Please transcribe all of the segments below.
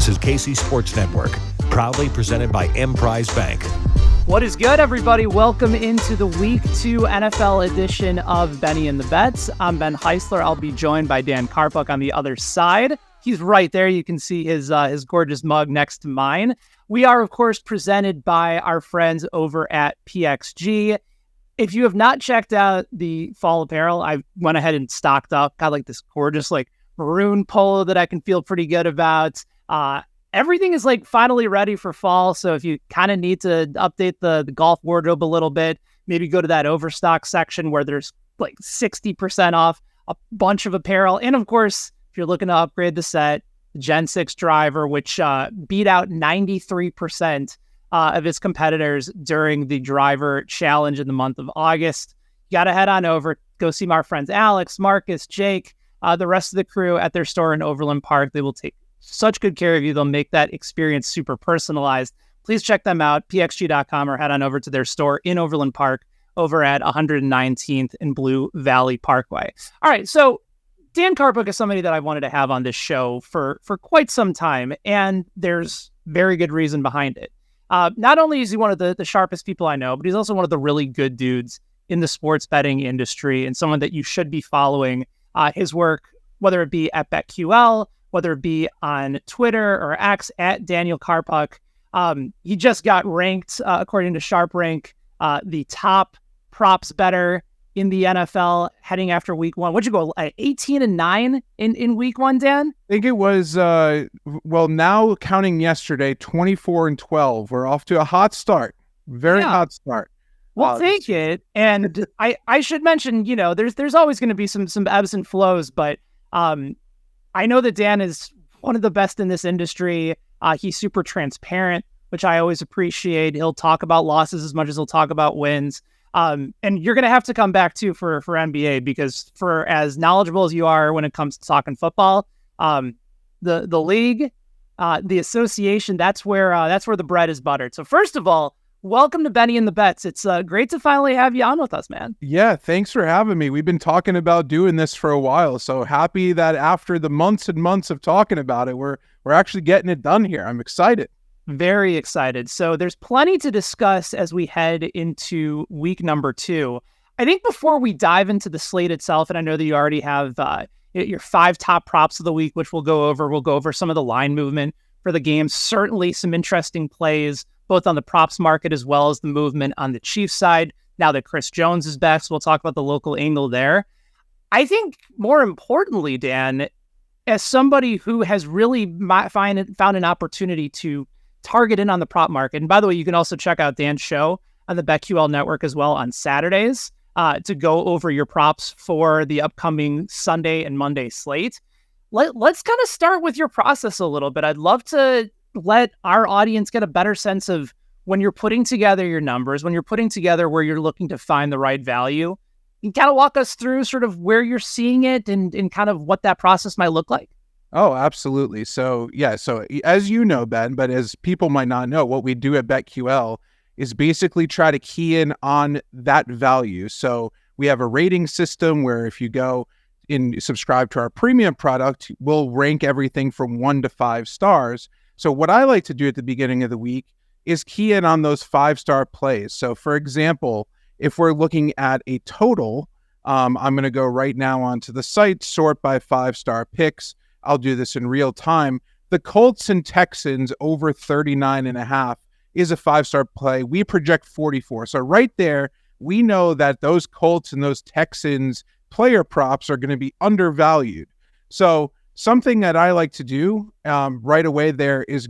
This is KC Sports Network, proudly presented by Emprise Bank. What is good, everybody? Welcome into the Week 2 NFL edition of Benny and the Bets. I'm Ben Heisler. I'll be joined by Dan Karpuc on the other side. He's right there. You can see his gorgeous mug next to mine. We are, of course, presented by our friends over at PXG. If you have not checked out the fall apparel, I went ahead and stocked up. Got like this gorgeous maroon polo that I can feel pretty good about. Everything is finally ready for fall. So if you kind of need to update the golf wardrobe a little bit, maybe go to that overstock section where there's 60% off a bunch of apparel. And of course, if you're looking to upgrade the set, the Gen 6 driver, which beat out 93% of its competitors during the driver challenge in the month of August. You got to head on over, go see my friends Alex, Marcus, Jake, the rest of the crew at their store in Overland Park. They will take such good care of you. They'll make that experience super personalized. Please check them out, pxg.com, or head on over to their store in Overland Park over at 119th and Blue Valley Parkway. All right, so Dan Karpuc is somebody that I wanted to have on this show for quite some time, and there's very good reason behind it. Not only is he one of the sharpest people I know, but he's also one of the really good dudes in the sports betting industry and someone that you should be following his work, whether it be at BetQL, whether it be on Twitter or X at Daniel Karpuc. He just got ranked, according to SharpRank, the top props bettor in the NFL heading after week 1. What'd you go, 18-9 in week 1, Dan? I think it was, now counting yesterday, 24-12. We're off to a hot start. Very hot start. We'll take it. And I should mention, there's always going to be some ebbs and flows, but I know that Dan is one of the best in this industry. He's super transparent, which I always appreciate. He'll talk about losses as much as he'll talk about wins. And you're going to have to come back too for NBA, because for as knowledgeable as you are when it comes to talking football, the league, the association, that's where the bread is buttered. So first of all, welcome to Benny and the Bets. It's great to finally have you on with us, man. Yeah, thanks for having me. We've been talking about doing this for a while, so happy that after the months and months of talking about it, we're actually getting it done here. I'm excited. Very excited. So there's plenty to discuss as we head into week number 2. I think before we dive into the slate itself, and I know that you already have your 5 top props of the week, which we'll go over some of the line movement for the game. Certainly some interesting plays, both on the props market as well as the movement on the Chiefs side. Now that Chris Jones is back, so we'll talk about the local angle there. I think more importantly, Dan, as somebody who has really found an opportunity to target in on the prop market, and by the way, you can also check out Dan's show on the BetQL network as well on Saturdays to go over your props for the upcoming Sunday and Monday slate. Let's kind of start with your process a little bit. I'd love to let our audience get a better sense of when you're putting together your numbers, when you're putting together where you're looking to find the right value. You can kind of walk us through sort of where you're seeing it and kind of what that process might look like. Oh, absolutely. So as you know, Ben, but as people might not know, what we do at BetQL is basically try to key in on that value. So we have a rating system where if you go and subscribe to our premium product, we'll rank everything from 1 to 5 stars. So what I like to do at the beginning of the week is key in on those 5-star plays. So for example, if we're looking at a total, I'm going to go right now onto the site, sort by 5-star picks. I'll do this in real time. The Colts and Texans over 39.5 is a 5-star play. We project 44. So right there, we know that those Colts and those Texans player props are going to be undervalued. So something that I like to do right away there is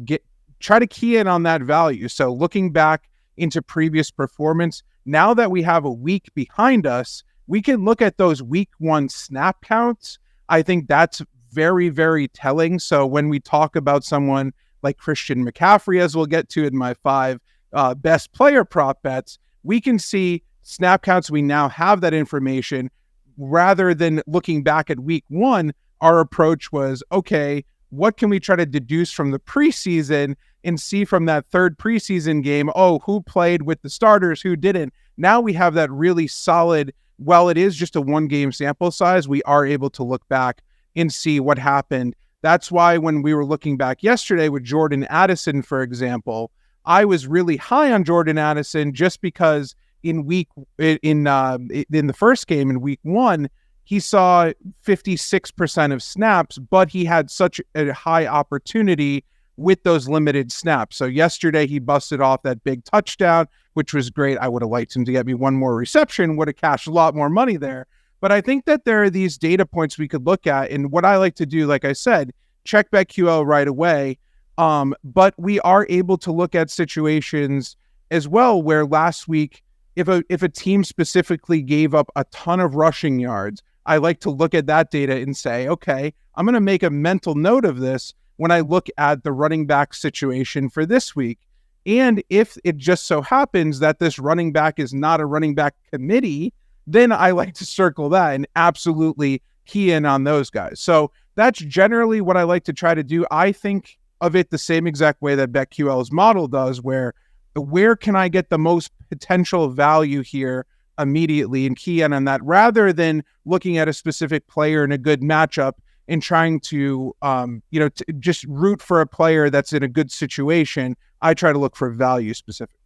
try to key in on that value. So looking back into previous performance, now that we have a week behind us, we can look at those week 1 snap counts. I think that's very, very telling. So when we talk about someone like Christian McCaffrey, as we'll get to in my 5 best player prop bets, we can see snap counts. We now have that information. Rather than looking back at week 1, our approach was, okay, what can we try to deduce from the preseason and see from that 3rd preseason game, who played with the starters, who didn't. Now we have that really solid, while it is just a 1-game sample size, we are able to look back and see what happened that's why when we were looking back yesterday with Jordan Addison, for example, I was really high on Jordan Addison just because in the first game in week 1, he saw 56% of snaps, but he had such a high opportunity with those limited snaps. So yesterday he busted off that big touchdown, which was great. I would have liked him to get me one more reception, would have cashed a lot more money there. But I think that there are these data points we could look at. And what I like to do, like I said, check BetQL right away. But we are able to look at situations as well where last week, if a team specifically gave up a ton of rushing yards, I like to look at that data and say, okay, I'm going to make a mental note of this when I look at the running back situation for this week. And if it just so happens that this running back is not a running back committee, then I like to circle that and absolutely key in on those guys. So that's generally what I like to try to do. I think of it the same exact way that BetQL's model does, where can I get the most potential value here immediately and key in on that, rather than looking at a specific player in a good matchup and trying to, just root for a player that's in a good situation. I try to look for value specifically.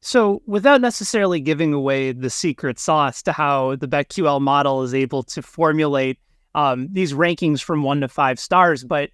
So without necessarily giving away the secret sauce to how the BetQL model is able to formulate these rankings from 1 to 5 stars, but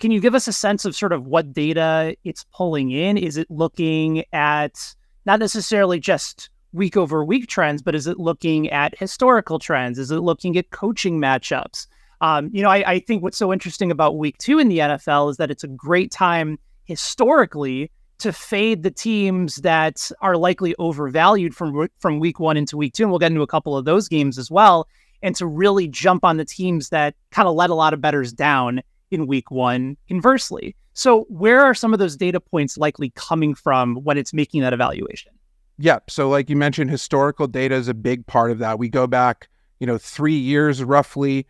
can you give us a sense of sort of what data it's pulling in? Is it looking at not necessarily just week over week trends, but is it looking at historical trends? Is it looking at coaching matchups? I think what's so interesting about week 2 in the NFL is that it's a great time historically to fade the teams that are likely overvalued from week 1 into week 2. And we'll get into a couple of those games as well. And to really jump on the teams that kind of let a lot of bettors down in week 1 conversely. So where are some of those data points likely coming from when it's making that evaluation? Yeah. So like you mentioned, historical data is a big part of that. We go back, 3 years roughly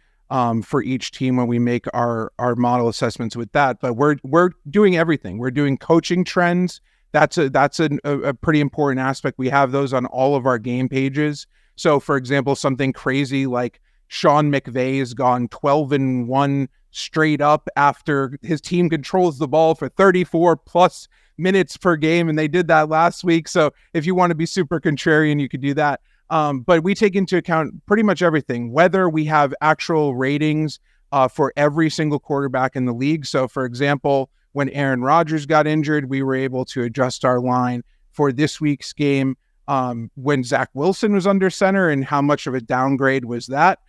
for each team when we make our model assessments with that. But we're doing everything. We're doing coaching trends. That's a pretty important aspect. We have those on all of our game pages. So for example, something crazy like Sean McVay has gone 12-1 straight up after his team controls the ball for 34 plus minutes per game. And they did that last week. So if you want to be super contrarian, you could do that. But we take into account pretty much everything, whether we have actual ratings for every single quarterback in the league. So for example, when Aaron Rodgers got injured, we were able to adjust our line for this week's game when Zach Wilson was under center, and how much of a downgrade was that.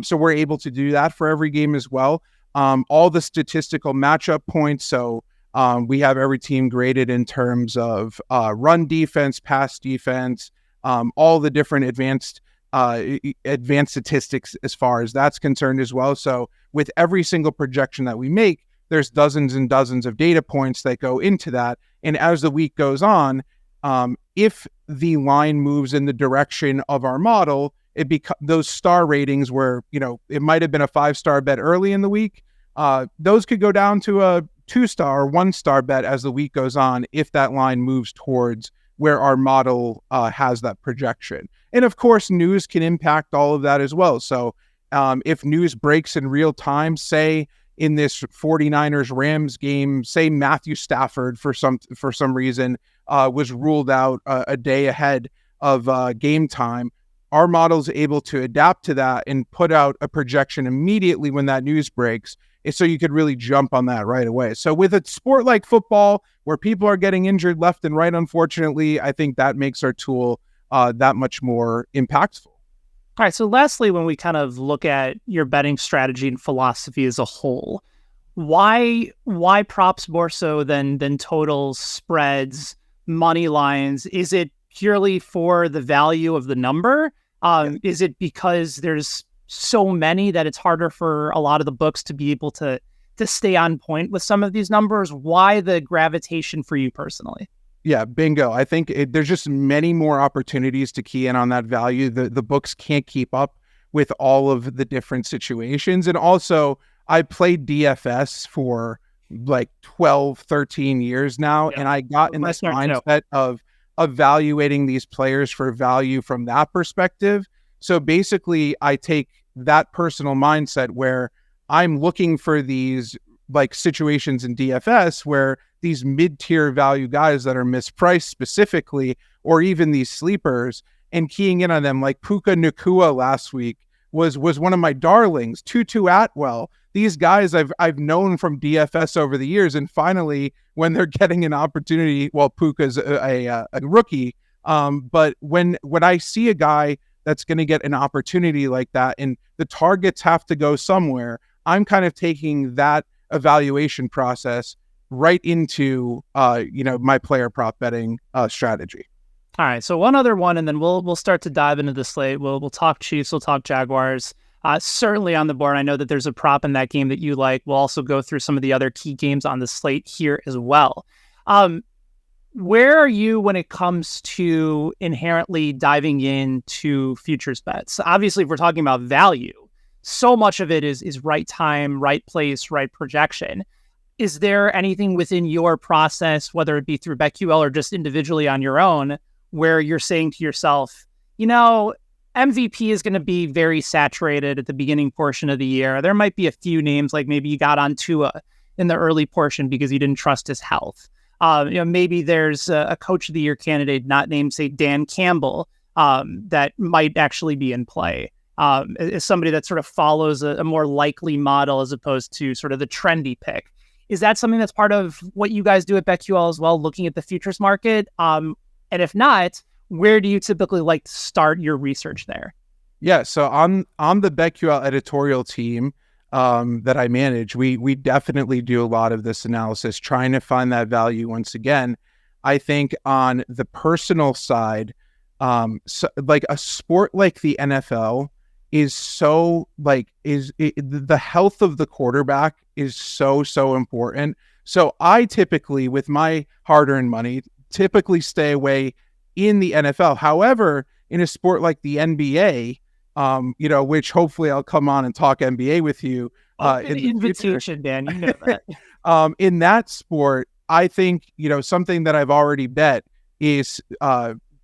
So we're able to do that for every game as well. All the statistical matchup points. So we have every team graded in terms of run defense, pass defense, all the different advanced statistics as far as that's concerned as well. So with every single projection that we make, there's dozens and dozens of data points that go into that. And as the week goes on, if the line moves in the direction of our model, those star ratings where, it might have been a 5-star bet early in the week, those could go down to a 2-star or 1-star bet as the week goes on, if that line moves towards where our model has that projection. And of course, news can impact all of that as well. So if news breaks in real time, say in this 49ers Rams game, say Matthew Stafford for some reason was ruled out a day ahead of game time, our model is able to adapt to that and put out a projection immediately when that news breaks, so you could really jump on that right away. So with a sport like football, where people are getting injured left and right, unfortunately, I think that makes our tool that much more impactful. All right. So lastly, when we kind of look at your betting strategy and philosophy as a whole, why props more so than totals, spreads, money lines? Is it purely for the value of the number? Is it because there's so many that it's harder for a lot of the books to be able to stay on point with some of these numbers? Why the gravitation for you personally? Yeah, bingo. I think there's just many more opportunities to key in on that value. The books can't keep up with all of the different situations. And also, I played DFS for like 12, 13 years now, and I got in this mindset of evaluating these players for value from that perspective. So basically, I take that personal mindset where I'm looking for these like situations in DFS where these mid-tier value guys that are mispriced specifically, or even these sleepers, and keying in on them, like Puka Nacua last week was one of my darlings. Tutu Atwell. These guys I've known from DFS over the years, and finally when they're getting an opportunity, well, Puka's a rookie, but when I see a guy that's going to get an opportunity like that, and the targets have to go somewhere, I'm kind of taking that evaluation process right into my player prop betting strategy. All right, so one other one, and then we'll start to dive into the slate. We'll talk Chiefs, we'll talk Jaguars. Certainly on the board. I know that there's a prop in that game that you like. We'll also go through some of the other key games on the slate here as well. Where are you when it comes to inherently diving into futures bets? Obviously, if we're talking about value, so much of it is right time, right place, right projection. Is there anything within your process, whether it be through BetQL or just individually on your own, where you're saying to yourself, MVP is going to be very saturated at the beginning portion of the year. There might be a few names, like maybe you got on Tua in the early portion because you didn't trust his health. Maybe there's a coach of the year candidate not named, say, Dan Campbell, that might actually be in play. As somebody that sort of follows a more likely model as opposed to sort of the trendy pick. Is that something that's part of what you guys do at BetQL as well, looking at the futures market? And if not, where do you typically like to start your research there? Yeah, so on the BetQL editorial team that I manage, we definitely do a lot of this analysis, trying to find that value. Once again, I think on the personal side, like a sport like the NFL is so the health of the quarterback is so important. So I typically, with my hard-earned money, typically stay away in the NFL. However, in a sport like the NBA, which hopefully I'll come on and talk NBA with you. In the invitation, Dan, you know that. In that sport, I think, something that I've already bet is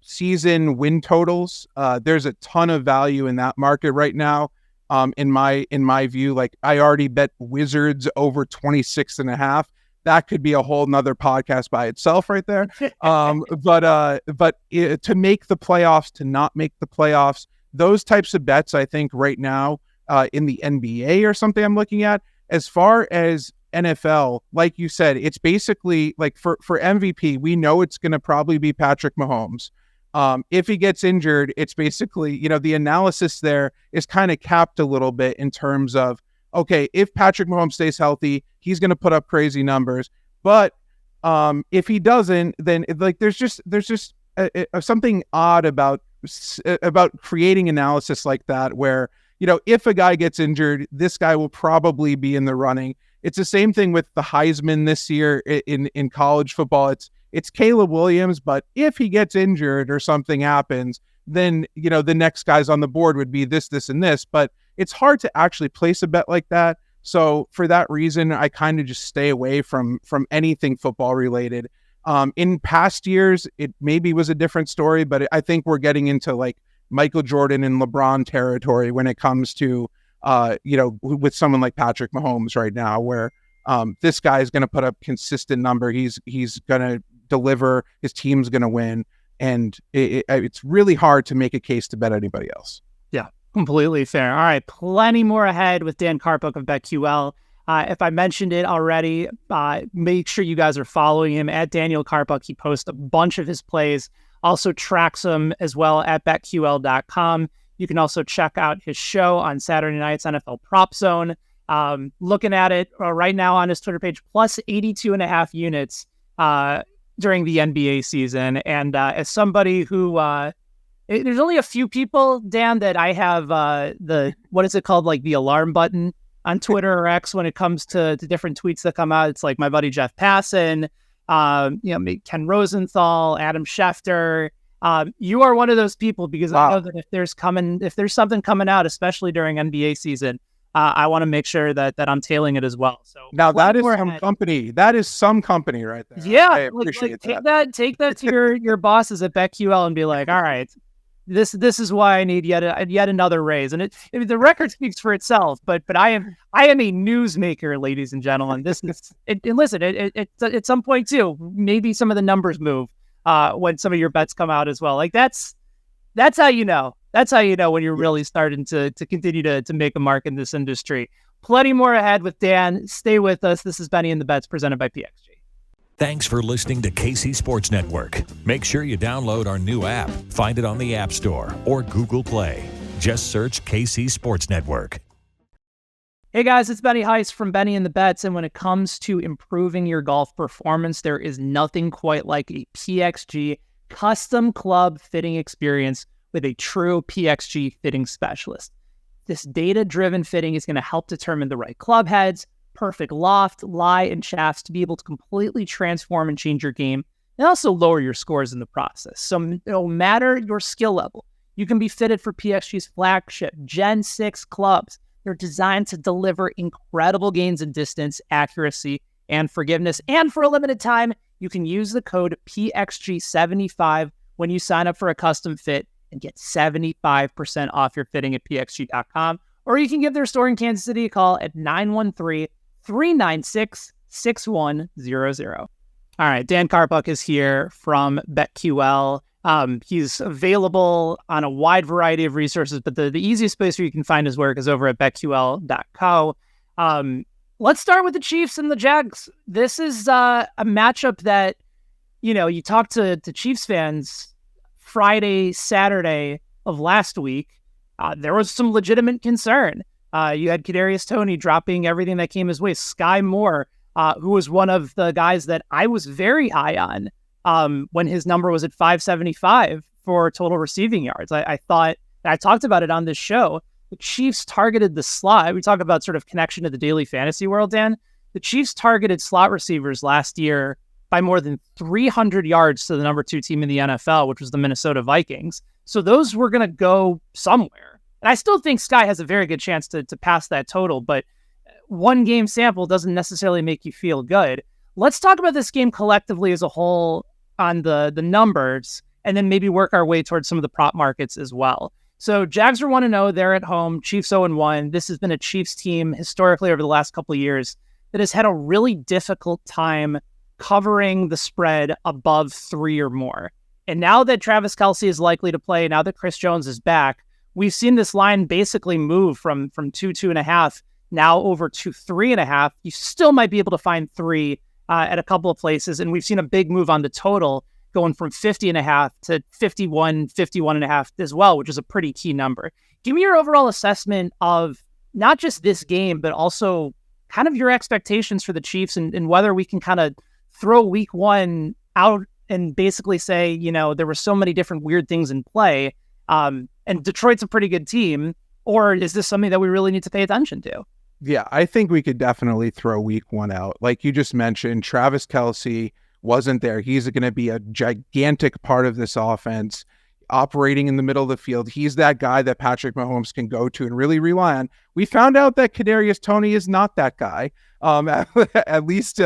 season win totals. There's a ton of value in that market right now. In my view, like I already bet Wizards over 26.5. That could be a whole nother podcast by itself right there. But to make the playoffs, to not make the playoffs, those types of bets, I think right now in the NBA or something I'm looking at. As far as NFL, like you said, it's basically like for MVP, we know it's going to probably be Patrick Mahomes. If he gets injured, it's basically, the analysis there is kind of capped a little bit in terms of, okay, if Patrick Mahomes stays healthy, he's going to put up crazy numbers. But if he doesn't, then there's just something odd about creating analysis like that, where, if a guy gets injured, this guy will probably be in the running. It's the same thing with the Heisman this year in college football. It's Caleb Williams, but if he gets injured or something happens, then, the next guys on the board would be this, and this. But it's hard to actually place a bet like that. So for that reason, I kind of just stay away from anything football related. In past years, it maybe was a different story, but I think we're getting into like Michael Jordan and LeBron territory when it comes to, with someone like Patrick Mahomes right now, where this guy is going to put up consistent number. He's going to deliver. His team's going to win. And it's really hard to make a case to bet anybody else. Yeah, completely fair. All right, plenty more ahead with Dan Karpuc of BetQL. If I mentioned it already, make sure you guys are following him at Daniel Karpuc. He posts a bunch of his plays, also tracks them as well at BetQL.com. You can also check out his show on Saturday nights, NFL Prop Zone. Looking at it right now on his Twitter page, plus 82.5 units during the NBA season. And as somebody who, there's only a few people, Dan, that I have what is it called? Like the alarm button on Twitter or X when it comes to different tweets that come out. It's like my buddy Jeff Passan, Ken Rosenthal, Adam Schefter. You are one of those people, because wow. I know that if there's something coming out, especially during NBA season, I want to make sure that I'm tailing it as well. So now that is some company. That is some company right there. Yeah, I appreciate that. Take that to your bosses at BetQL and be like, all right, This is why I need yet another raise. And the record speaks for itself. But I am a newsmaker, ladies and gentlemen. This is and listen. At some point too, maybe some of the numbers move when some of your bets come out as well. Like that's how you know. That's how you know when you're really starting to continue to make a mark in this industry. Plenty more ahead with Dan. Stay with us. This is Benny and the Bets presented by PXG. Thanks for listening to KC Sports Network. Make sure you download our new app. Find it on the App Store or Google Play. Just search KC Sports Network. Hey guys, it's Benny Heis from Benny and the Bets, and when it comes to improving your golf performance, there is nothing quite like a PXG custom club fitting experience with a true PXG fitting specialist. This data-driven fitting is going to help determine the right club heads, perfect loft, lie, and shafts to be able to completely transform and change your game, and also lower your scores in the process. So no matter your skill level, you can be fitted for PXG's flagship Gen 6 clubs. They're designed to deliver incredible gains in distance, accuracy, and forgiveness. And for a limited time, you can use the code PXG75 when you sign up for a custom fit and get 75% off your fitting at pxg.com. Or you can give their store in Kansas City a call at 913-396-6100. All right, Dan Karpuc is here from BetQL. He's available on a wide variety of resources, but the easiest place where you can find his work is over at betql.co. Let's start with the Chiefs and the Jags. This is a matchup that, you talk to Chiefs fans Friday, Saturday of last week. There was some legitimate concern. You had Kadarius Toney dropping everything that came his way. Sky Moore, who was one of the guys that I was very high on when his number was at 575 for total receiving yards. I thought, and I talked about it on this show, the Chiefs targeted the slot. We talk about sort of connection to the daily fantasy world, Dan. The Chiefs targeted slot receivers last year by more than 300 yards to the number 2 team in the NFL, which was the Minnesota Vikings. So those were going to go somewhere. And I still think Sky has a very good chance to pass that total, but one game sample doesn't necessarily make you feel good. Let's talk about this game collectively as a whole on the numbers, and then maybe work our way towards some of the prop markets as well. So Jags are 1-0. They're at home. Chiefs 0-1. This has been a Chiefs team historically over the last couple of years that has had a really difficult time covering the spread above 3 or more. And now that Travis Kelce is likely to play, now that Chris Jones is back, we've seen this line basically move from 2.5, now over to 3.5. You still might be able to find 3 at a couple of places. And we've seen a big move on the total going from 50.5 to 51.5 as well, which is a pretty key number. Give me your overall assessment of not just this game, but also kind of your expectations for the Chiefs and whether we can kind of throw week 1 out and basically say, there were so many different weird things in play. And Detroit's a pretty good team. Or is this something that we really need to pay attention to? Yeah, I think we could definitely throw week 1 out. Like you just mentioned, Travis Kelce wasn't there. He's going to be a gigantic part of this offense, operating in the middle of the field. He's that guy that Patrick Mahomes can go to and really rely on. We found out that Kadarius Toney is not that guy, at least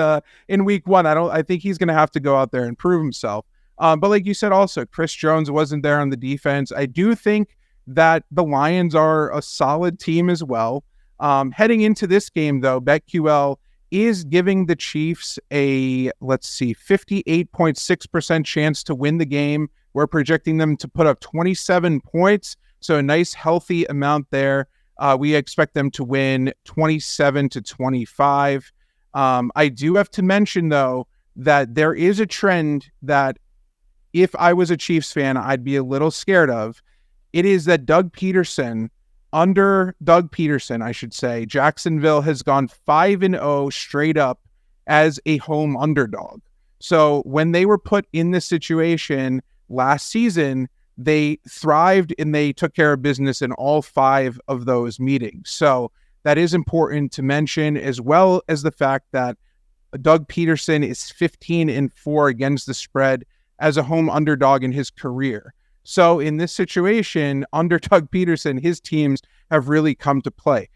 in week 1. I think he's going to have to go out there and prove himself. But like you said, also, Chris Jones wasn't there on the defense. I do think that the Lions are a solid team as well. Heading into this game, though, BetQL is giving the Chiefs a, 58.6% chance to win the game. We're projecting them to put up 27 points, so a nice healthy amount there. We expect them to win 27-25. I do have to mention, though, that there is a trend that if I was a Chiefs fan, I'd be a little scared of. It is that under Doug Peterson, I should say, Jacksonville has gone 5-0 straight up as a home underdog. So when they were put in this situation last season, they thrived and they took care of business in all 5 of those meetings. So that is important to mention, as well as the fact that Doug Peterson is 15-4 against the spread as a home underdog in his career. So in this situation, under Doug Peterson, his teams have really come to play.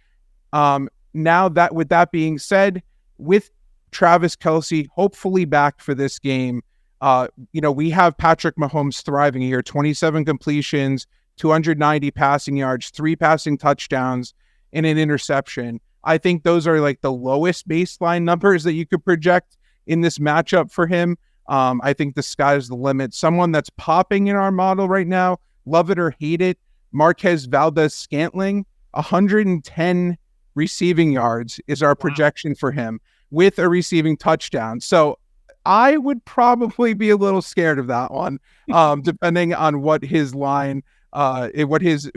Now that, with that being said, with Travis Kelce hopefully back for this game, We have Patrick Mahomes thriving here, 27 completions, 290 passing yards, 3 passing touchdowns, and an interception. I think those are like the lowest baseline numbers that you could project in this matchup for him. I think the sky's the limit. Someone that's popping in our model right now, love it or hate it, Marquez Valdez-Scantling, 110 receiving yards is our projection for him with a receiving touchdown. So I would probably be a little scared of that one, depending on what his line, what his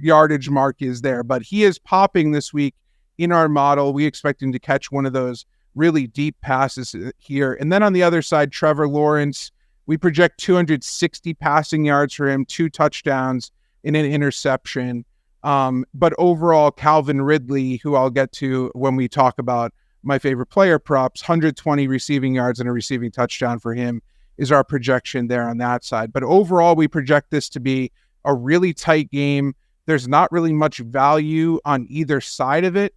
yardage mark is there. But he is popping this week in our model. We expect him to catch one of those really deep passes here. And then on the other side, Trevor Lawrence, we project 260 passing yards for him, 2 touchdowns and an interception. But overall, Calvin Ridley, who I'll get to when we talk about my favorite player props, 120 receiving yards and a receiving touchdown for him is our projection there on that side. But overall, we project this to be a really tight game. There's not really much value on either side of it,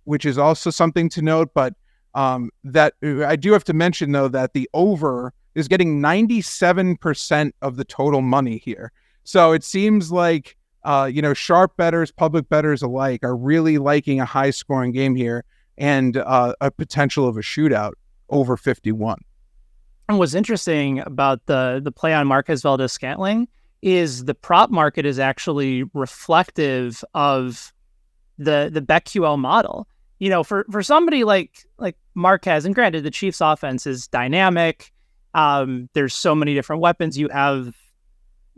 which is also something to note. But that I do have to mention, though, that the over is getting 97% of the total money here. So it seems like, sharp bettors, public bettors alike are really liking a high scoring game here and a potential of a shootout over 51. And what's interesting about the play on Marquez Valdez-Scantling is the prop market is actually reflective of the BetQL model. For somebody like Marquez, and granted, the Chiefs offense is dynamic. There's so many different weapons. You have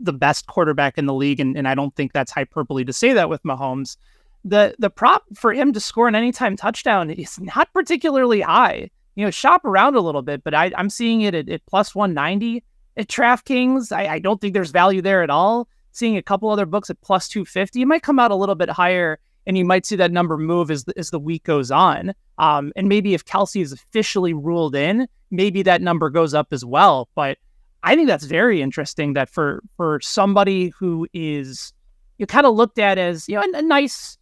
the best quarterback in the league, and I don't think that's hyperbole to say that with Mahomes. The prop for him to score an anytime touchdown is not particularly high. Shop around a little bit, but I'm seeing it at plus 190 at DraftKings. I don't think there's value there at all. Seeing a couple other books at plus 250, it might come out a little bit higher, and you might see that number move as the week goes on. And maybe if Kelsey is officially ruled in, maybe that number goes up as well. But I think that's very interesting that for somebody who is kind of looked at as a nice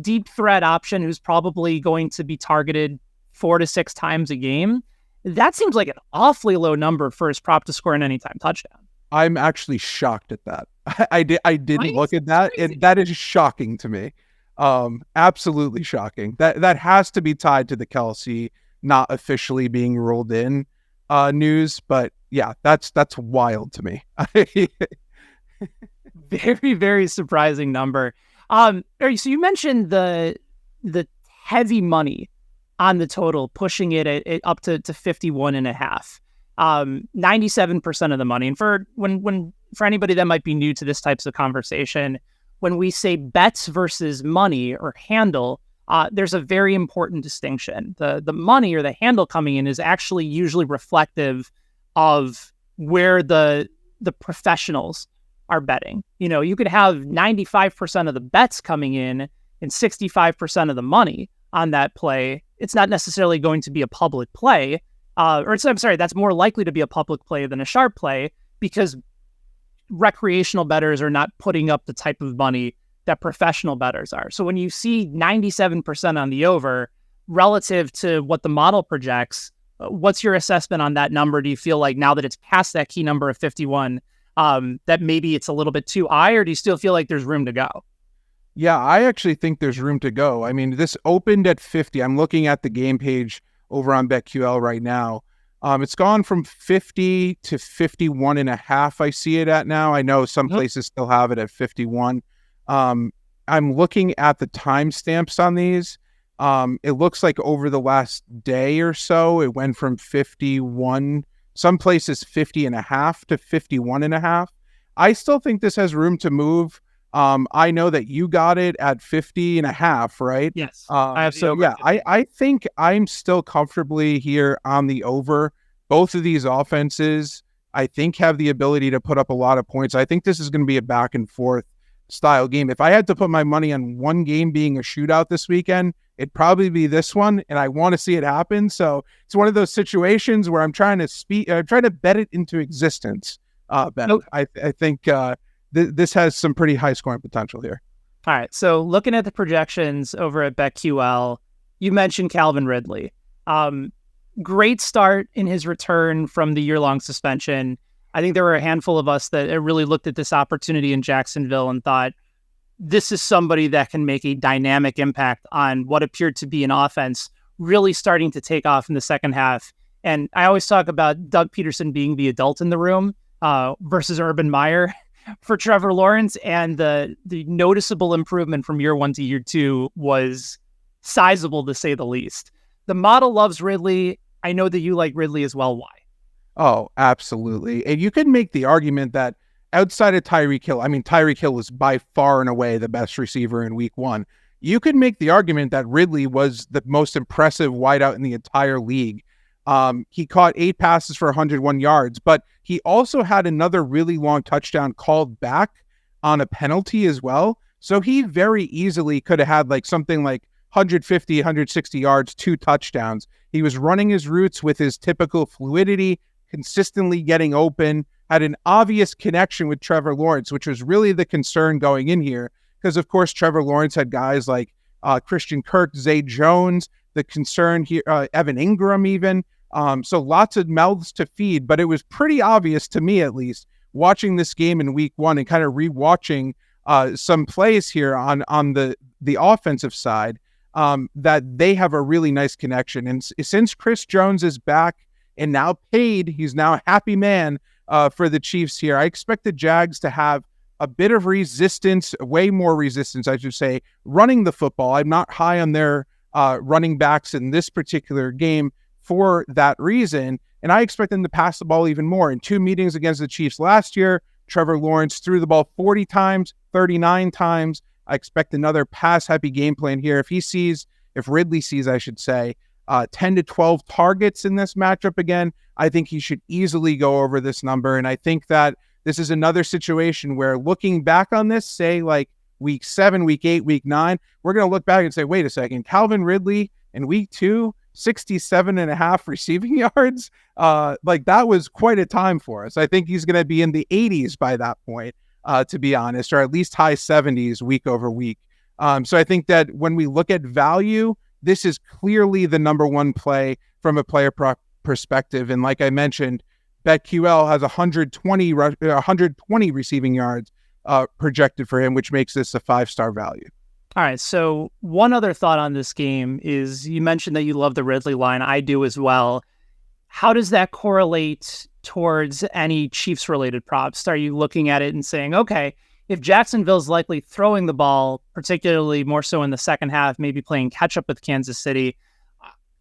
deep threat option who's probably going to be targeted 4 to 6 times a game, that seems like an awfully low number for his prop to score an anytime touchdown. I'm actually shocked at that. I didn't look at that, and that is shocking to me. Absolutely shocking. That has to be tied to the Kelsey not officially being ruled in news, but yeah, that's wild to me. Very, very surprising number. So you mentioned the heavy money on the total, pushing it at up to 51.5. 97% of the money. And for anybody that might be new to this types of conversation, when we say bets versus money or handle, there's a very important distinction. The money or the handle coming in is actually usually reflective of where the professionals are betting. You could have 95% of the bets coming in and 65% of the money on that play. It's not necessarily going to be a public play, that's more likely to be a public play than a sharp play because recreational bettors are not putting up the type of money that professional bettors are. So when you see 97% on the over relative to what the model projects, what's your assessment on that number? Do you feel like now that it's past that key number of 51, that maybe it's a little bit too high, or do you still feel like there's room to go? Yeah, I actually think there's room to go. I mean, this opened at 50. I'm looking at the game page over on BetQL right now. It's gone from 50 to 51.5. I see it at now. I know some places still have it at 51. I'm looking at the timestamps on these. It looks like over the last day or so, it went from 51, some places 50.5 to 51.5. I still think this has room to move. I know that you got it at 50.5, right? Yes. I think I'm still comfortably here on the over. Both of these offenses, I think, have the ability to put up a lot of points. I think this is going to be a back and forth style game. If I had to put my money on one game being a shootout this weekend, it'd probably be this one, and I want to see it happen. So it's one of those situations where I'm trying to bet it into existence. Ben. Nope. I think this has some pretty high scoring potential here. All right. So looking at the projections over at BetQL, you mentioned Calvin Ridley. great start in his return from the year-long suspension. I think there were a handful of us that really looked at this opportunity in Jacksonville and thought, this is somebody that can make a dynamic impact on what appeared to be an offense really starting to take off in the second half. And I always talk about Doug Peterson being the adult in the room versus Urban Meyer for Trevor Lawrence. And the noticeable improvement from year one to year two was sizable, to say the least. The model loves Ridley. I know that you like Ridley as well. Why? Oh, absolutely. And you can make the argument that outside of Tyreek Hill, I mean, Tyreek Hill was by far and away the best receiver in week one. You could make the argument that Ridley was the most impressive wideout in the entire league. He caught 8 passes for 101 yards, but he also had another really long touchdown called back on a penalty as well. So he very easily could have had like something like 150, 160 yards, 2 touchdowns. He was running his routes with his typical fluidity, consistently getting open, had an obvious connection with Trevor Lawrence, which was really the concern going in here. Because, of course, Trevor Lawrence had guys like Christian Kirk, Zay Jones, the concern here, Evan Ingram even. So lots of mouths to feed. But it was pretty obvious to me, at least, watching this game in week one and kind of rewatching some plays here on the offensive side, that they have a really nice connection. And since Chris Jones is back and now paid, he's now a happy man for the Chiefs here. I expect the Jags to have a bit of resistance, way more resistance, I should say, running the football. I'm not high on their running backs in this particular game for that reason. And I expect them to pass the ball even more. In 2 meetings against the Chiefs last year, Trevor Lawrence threw the ball 40 times, 39 times. I expect another pass-happy game plan here. If Ridley sees, I should say, 10 to 12 targets in this matchup again, I think he should easily go over this number. And I think that this is another situation where looking back on this, say like week 7, week 8, week 9, we're going to look back and say, wait a second, Calvin Ridley in week 2, 67.5 receiving yards. Like that was quite a time for us. I think he's going to be in the 80s by that point, to be honest, or at least high 70s week over week. So I think that when we look at value, this is clearly the number one play from a player perspective. And like I mentioned, BetQL has 120 receiving yards projected for him, which makes this a 5-star value. All right. So one other thought on this game is you mentioned that you love the Ridley line. I do as well. How does that correlate towards any Chiefs related props? Are you looking at it and saying, okay, if Jacksonville's likely throwing the ball, particularly more so in the second half, maybe playing catch up with Kansas City,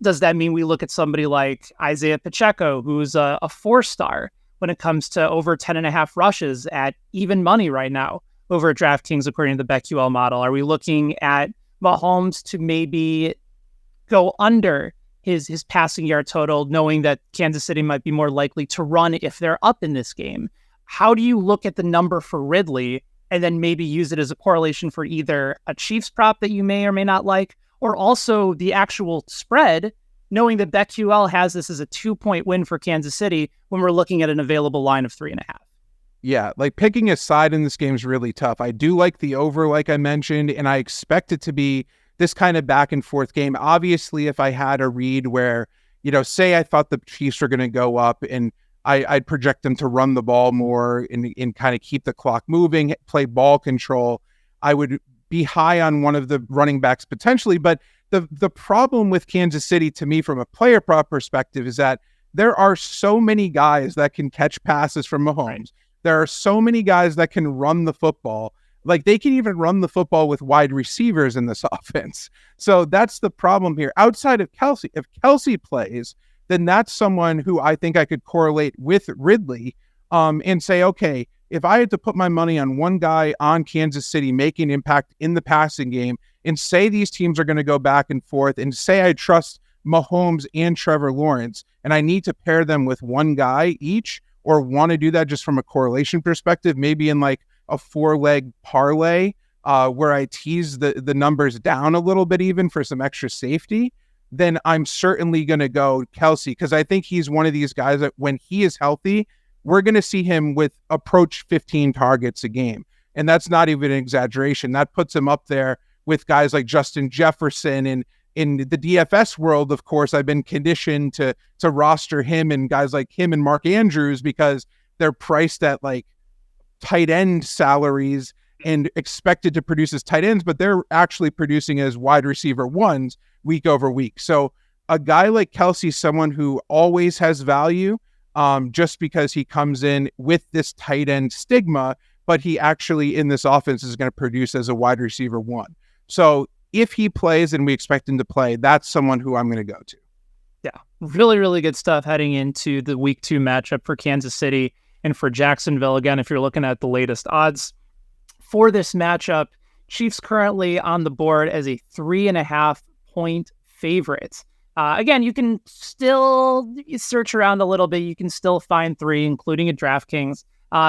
does that mean we look at somebody like Isaiah Pacheco, who's a 4-star when it comes to over 10.5 rushes at even money right now over at DraftKings, according to the BetQL model? Are we looking at Mahomes to maybe go under his passing yard total, knowing that Kansas City might be more likely to run if they're up in this game? How do you look at the number for Ridley and then maybe use it as a correlation for either a Chiefs prop that you may or may not like, or also the actual spread, knowing that BetQL has this as a 2-point win for Kansas City when we're looking at an available line of 3.5? Yeah, like picking a side in this game is really tough. I do like the over, like I mentioned, and I expect it to be this kind of back and forth game. Obviously, if I had a read where, say I thought the Chiefs were going to go up and I'd project them to run the ball more and kind of keep the clock moving, play ball control, I would be high on one of the running backs potentially. But the problem with Kansas City, to me, from a player prop perspective, is that there are so many guys that can catch passes from Mahomes. Right. There are so many guys that can run the football. Like they can even run the football with wide receivers in this offense. So that's the problem here. Outside of Kelsey, if Kelsey plays, then that's someone who I think I could correlate with Ridley and say, okay, if I had to put my money on one guy on Kansas City making impact in the passing game, and say these teams are going to go back and forth, and say I trust Mahomes and Trevor Lawrence, and I need to pair them with one guy each, or want to do that just from a correlation perspective, maybe in like a 4-leg parlay where I tease the numbers down a little bit even for some extra safety, then I'm certainly going to go Kelsey, because I think he's one of these guys that when he is healthy, we're going to see him with approach 15 targets a game. And that's not even an exaggeration. That puts him up there with guys like Justin Jefferson and in the DFS world, of course, I've been conditioned to roster him and guys like him and Mark Andrews because they're priced at like tight end salaries and expected to produce as tight ends, but they're actually producing as wide receiver ones week over week. So a guy like Kelsey, someone who always has value, just because he comes in with this tight end stigma, but he actually in this offense is going to produce as a wide receiver one. So if he plays and we expect him to play, that's someone who I'm going to go to. Yeah, really, really good stuff heading into the week 2 matchup for Kansas City and for Jacksonville. Again, if you're looking at the latest odds for this matchup, Chiefs currently on the board as a 3.5 point favorite. Again, you can still search around a little bit. You can still find 3, including at DraftKings.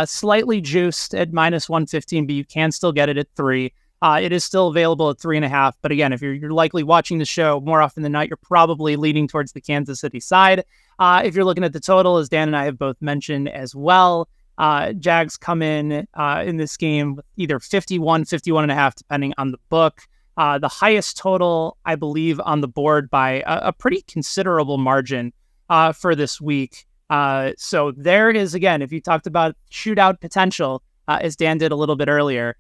Slightly juiced at -115, but you can still get it at 3. It is still available at 3.5. But again, if you're likely watching the show more often than not, you're probably leaning towards the Kansas City side. If you're looking at the total, as Dan and I have both mentioned as well, Jags come in this game with either 51.5, depending on the book. The highest total, I believe, on the board by a pretty considerable margin for this week. So there is, again, if you talked about shootout potential, as Dan did a little bit earlier,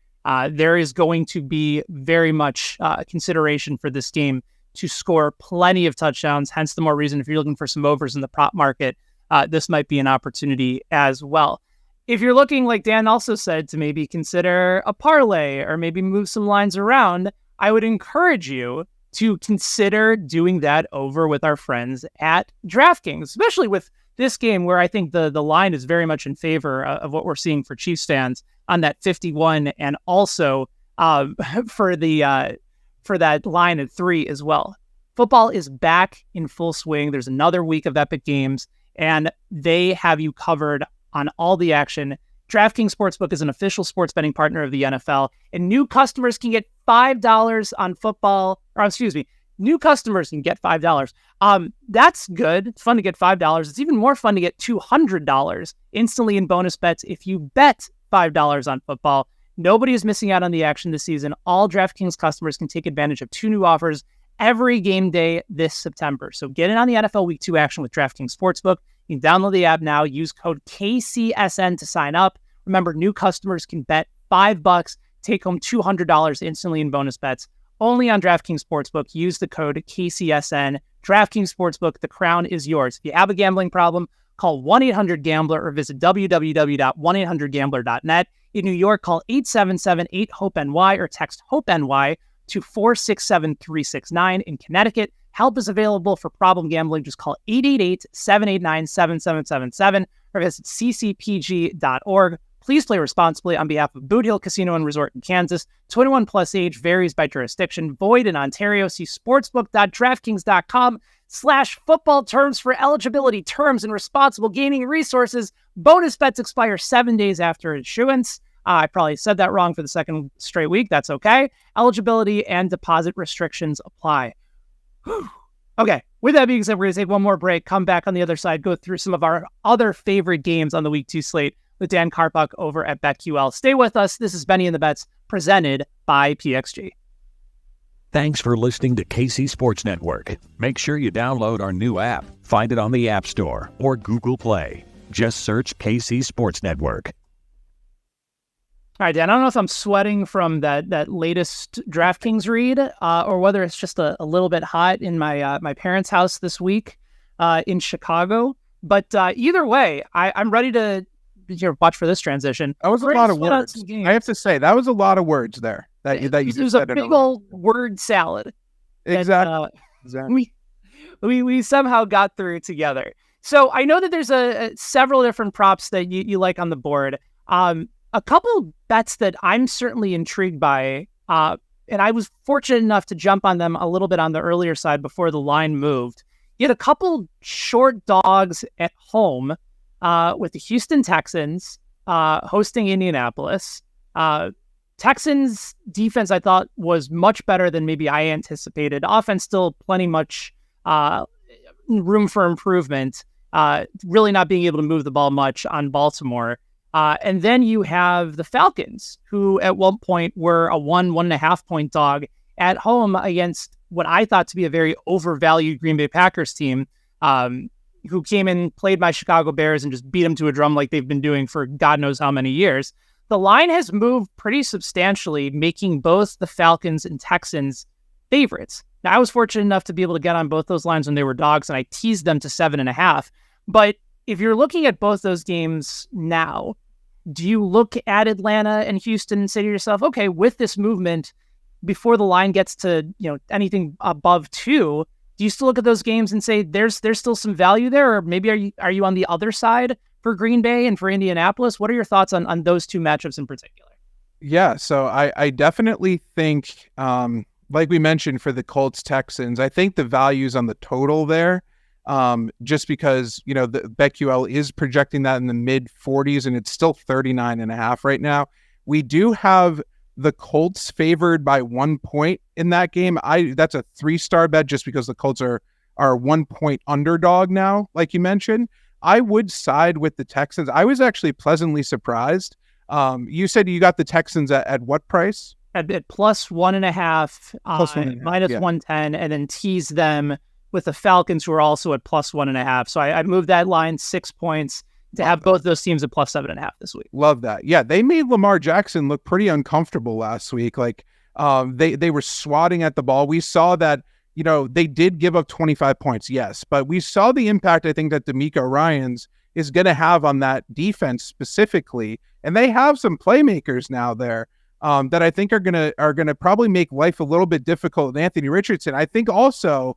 there is going to be very much consideration for this game to score plenty of touchdowns. Hence the more reason, if you're looking for some overs in the prop market, this might be an opportunity as well. If you're looking, like Dan also said, to maybe consider a parlay or maybe move some lines around, I would encourage you to consider doing that over with our friends at DraftKings, especially with this game where I think the line is very much in favor of what we're seeing for Chiefs fans on that 51, and also for that line at 3 as well. Football is back in full swing. There's another week of epic games, and they have you covered on all the action. DraftKings Sportsbook is an official sports betting partner of the NFL, and new customers can get $5 on football, new customers can get $5. That's good. It's fun to get $5. It's even more fun to get $200 instantly in bonus bets if you bet $5 on football. Nobody is missing out on the action this season. All DraftKings customers can take advantage of 2 new offers every game day this September. So get in on the NFL Week 2 action with DraftKings Sportsbook. You can download the app now. Use code KCSN to sign up. Remember, new customers can bet $5, take home $200 instantly in bonus bets. Only on DraftKings Sportsbook. Use the code KCSN. DraftKings Sportsbook, the crown is yours. If you have a gambling problem, call 1-800-GAMBLER or visit www.1800gambler.net. In New York, call 877-8-HOPE-NY or text HOPE-NY to 467-369. In Connecticut, help is available for problem gambling. Just call 888-789-7777 or visit ccpg.org. Please play responsibly on behalf of Boot Hill Casino and Resort in Kansas. 21 plus age varies by jurisdiction. Void in Ontario. See sportsbook.draftkings.com/football terms for eligibility, terms, and responsible gaming resources. Bonus bets expire 7 days after issuance. I probably said that wrong for the second straight week. That's okay. Eligibility and deposit restrictions apply. Whew. Okay, with that being said, we're going to take one more break, come back on the other side, go through some of our other favorite games on the Week 2 slate with Dan Karpuc over at BetQL. Stay with us. This is Benny and the Bets, presented by PXG. Thanks for listening to KC Sports Network. Make sure you download our new app. Find it on the App Store or Google Play. Just search KC Sports Network. All right, Dan, I don't know if I'm sweating from that latest DraftKings read or whether it's just a little bit hot in my parents' house this week in Chicago. But either way, I'm ready to watch for this transition. That was a lot of words. I have to say, that was a lot of words there that you just said. It was a big old word salad. Exactly. Exactly. We somehow got through together. So I know that there's several different props that you like on the board. A couple bets that I'm certainly intrigued by, and I was fortunate enough to jump on them a little bit on the earlier side before the line moved. You had a couple short dogs at home with the Houston Texans hosting Indianapolis. Texans defense, I thought, was much better than maybe I anticipated. Offense still plenty much room for improvement, really not being able to move the ball much on Baltimore. And then you have the Falcons, who at one point were a 1.5 point dog at home against what I thought to be a very overvalued Green Bay Packers team, who came in, played my Chicago Bears, and just beat them to a drum like they've been doing for God knows how many years. The line has moved pretty substantially, making both the Falcons and Texans favorites. Now, I was fortunate enough to be able to get on both those lines when they were dogs, and I teased them to 7.5. But if you're looking at both those games now, do you look at Atlanta and Houston and say to yourself, okay, with this movement, before the line gets to anything above 2, do you still look at those games and say there's still some value there, or maybe are you on the other side for Green Bay and for Indianapolis? What are your thoughts on those two matchups in particular? Yeah, so I definitely think, like we mentioned for the Colts Texans, I think the value's on the total there, just because the BetQL is projecting that in the mid 40s, and it's still 39.5 right now. We do have the Colts favored by 1 point in that game. That's a 3-star bet just because the Colts are 1 point underdog now, like you mentioned. I would side with the Texans. I was actually pleasantly surprised. You said you got the Texans at what price? At plus 1.5, minus 110, and then tease them with the Falcons, who are also at plus 1.5. So I moved that line 6 points to have both those teams at plus 7.5 this week. Love that. Yeah, they made Lamar Jackson look pretty uncomfortable last week. Like they were swatting at the ball. We saw that, they did give up 25 points, yes, but we saw the impact I think that DeMeco Ryans is going to have on that defense specifically. And they have some playmakers now there that I think are gonna probably make life a little bit difficult with Anthony Richardson. I think also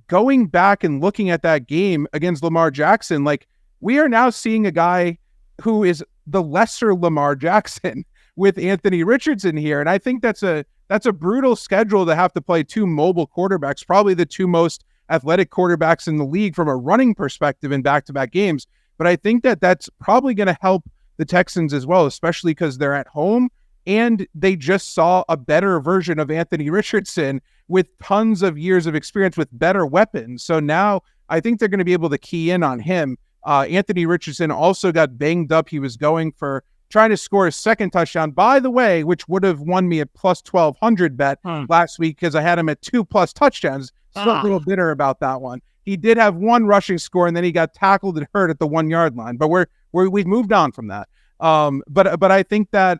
going back and looking at that game against Lamar Jackson, like, we are now seeing a guy who is the lesser Lamar Jackson with Anthony Richardson here. And I think that's a brutal schedule to have to play 2 mobile quarterbacks, probably the 2 most athletic quarterbacks in the league from a running perspective in back-to-back games. But I think that that's probably going to help the Texans as well, especially because they're at home and they just saw a better version of Anthony Richardson with tons of years of experience with better weapons. So now I think they're going to be able to key in on him. Anthony Richardson also got banged up. He was going for trying to score a second touchdown, by the way, which would have won me a plus 1,200 bet last week because I had him at 2+ touchdowns. Still a little bitter about that one. He did have 1 rushing score, and then he got tackled and hurt at the 1-yard line. But we've moved on from that. But I think that,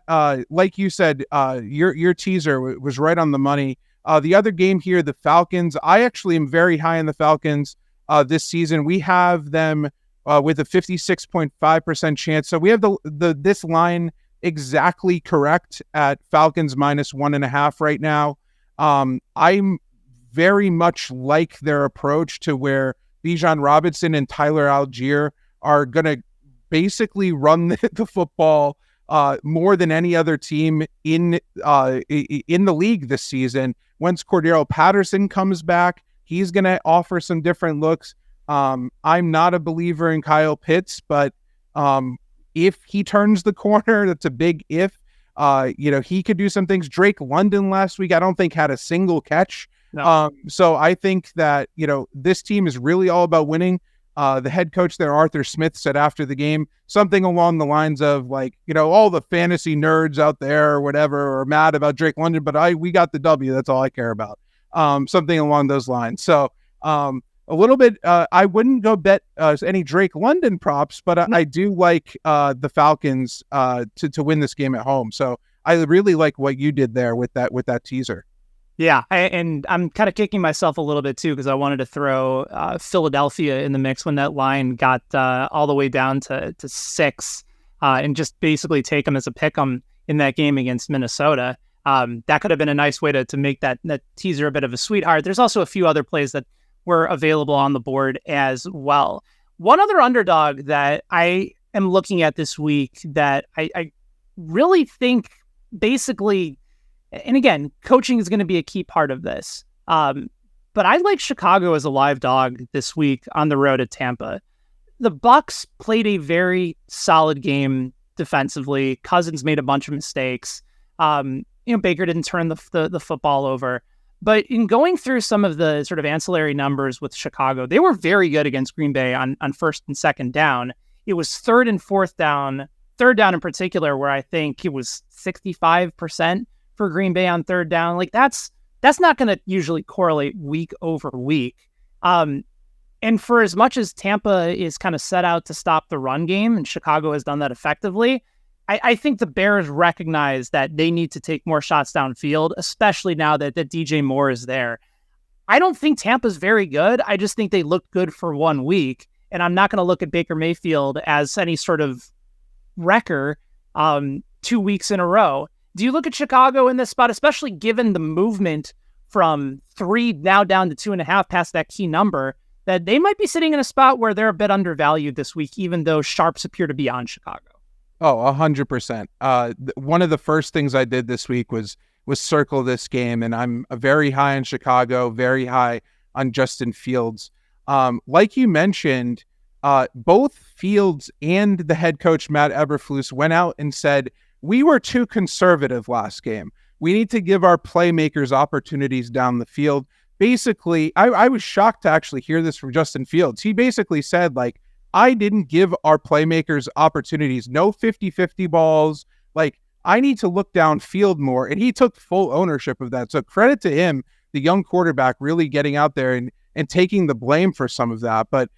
like you said, your teaser was right on the money. The other game here, the Falcons, I actually am very high on the Falcons this season. We have them with a 56.5% chance. So we have this line exactly correct at Falcons minus 1.5 right now. I'm very much like their approach to where Bijan Robinson and Tyler Algier are going to basically run the football more than any other team in the league this season. Once Cordero Patterson comes back, he's going to offer some different looks. I'm not a believer in Kyle Pitts, but if he turns the corner, that's a big if. He could do some things. Drake London last week, I don't think had a single catch. No. So I think that, this team is really all about winning. The head coach there, Arthur Smith, said after the game something along the lines of all the fantasy nerds out there or whatever are mad about Drake London, but we got the W. That's all I care about. Something along those lines. So a little bit, I wouldn't go bet any Drake London props, but I do like the Falcons to win this game at home. So I really like what you did there with that teaser. Yeah, and I'm kind of kicking myself a little bit too because I wanted to throw Philadelphia in the mix when that line got all the way down to 6 and just basically take them as a pick 'em in that game against Minnesota. That could have been a nice way to make that teaser a bit of a sweetheart. There's also a few other plays that were available on the board as well. One other underdog that I am looking at this week that I really think basically, and again, coaching is going to be a key part of this. But I like Chicago as a live dog this week on the road at Tampa. The Bucs played a very solid game defensively. Cousins made a bunch of mistakes. Baker didn't turn the football over. But in going through some of the sort of ancillary numbers with Chicago, they were very good against Green Bay on first and second down. It was third and fourth down, third down in particular, where I think it was 65% for Green Bay on third down. Like that's that's not going to usually correlate week over week. And for as much as Tampa is kind of set out to stop the run game, and Chicago has done that effectively, I think the Bears recognize that they need to take more shots downfield, especially now that DJ Moore is there. I don't think Tampa's very good. I just think they looked good for 1 week, and I'm not going to look at Baker Mayfield as any sort of wrecker 2 weeks in a row. Do you look at Chicago in this spot, especially given the movement from 3 now down to 2.5 past that key number, that they might be sitting in a spot where they're a bit undervalued this week, even though sharps appear to be on Chicago? Oh, 100%. One of the first things I did this week was circle this game, and I'm very high on Chicago, very high on Justin Fields. Like you mentioned, both Fields and the head coach, Matt Eberflus, went out and said, we were too conservative last game. We need to give our playmakers opportunities down the field. Basically, I was shocked to actually hear this from Justin Fields. He basically said, like, I didn't give our playmakers opportunities, no 50-50 balls. Like, I need to look downfield more. And he took full ownership of that. So credit to him, the young quarterback, really getting out there and taking the blame for some of that. But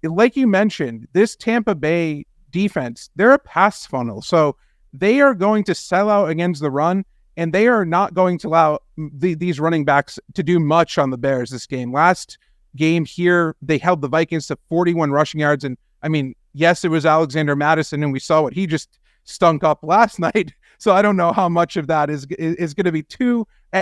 like you mentioned, this Tampa Bay defense, they're a pass funnel. So they are going to sell out against the run, and they are not going to allow these running backs to do much on the Bears this game. Last game here, they held the Vikings to 41 rushing yards. And I mean, yes, it was Alexander Mattison, and we saw what he just stunk up last night. So I don't know how much of that is going to be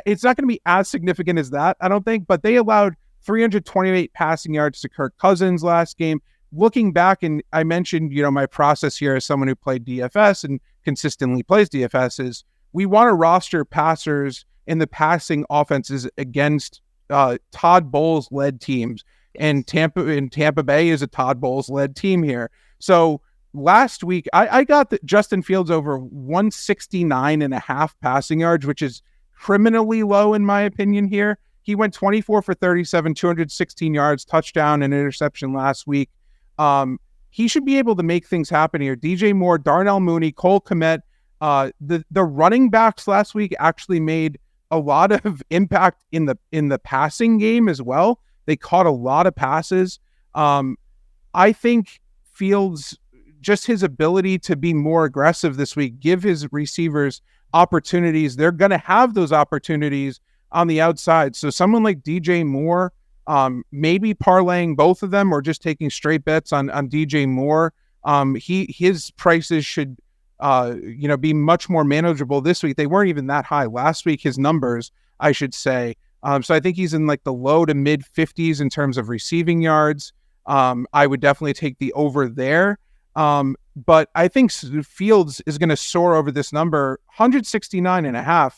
it's not going to be as significant as that, I don't think, but they allowed 328 passing yards to Kirk Cousins last game. Looking back, and I mentioned, my process here as someone who played DFS and consistently plays DFS is we want to roster passers in the passing offenses against Todd Bowles-led teams. And Tampa Bay is a Todd Bowles-led team here. So last week, I got Justin Fields over 169.5 passing yards, which is criminally low in my opinion here. He went 24 for 37, 216 yards, touchdown and interception last week. He should be able to make things happen here. DJ Moore, Darnell Mooney, Cole Kmet, the running backs last week actually made a lot of impact in the passing game as well. They caught a lot of passes. I think Fields, just his ability to be more aggressive this week, give his receivers opportunities. They're going to have those opportunities on the outside. So someone like DJ Moore, maybe parlaying both of them or just taking straight bets on DJ Moore. His prices should be much more manageable this week. They weren't even that high last week, his numbers, I should say. So I think he's in like the low to mid 50s in terms of receiving yards. I would definitely take the over there. But I think Fields is going to soar over this number. 169.5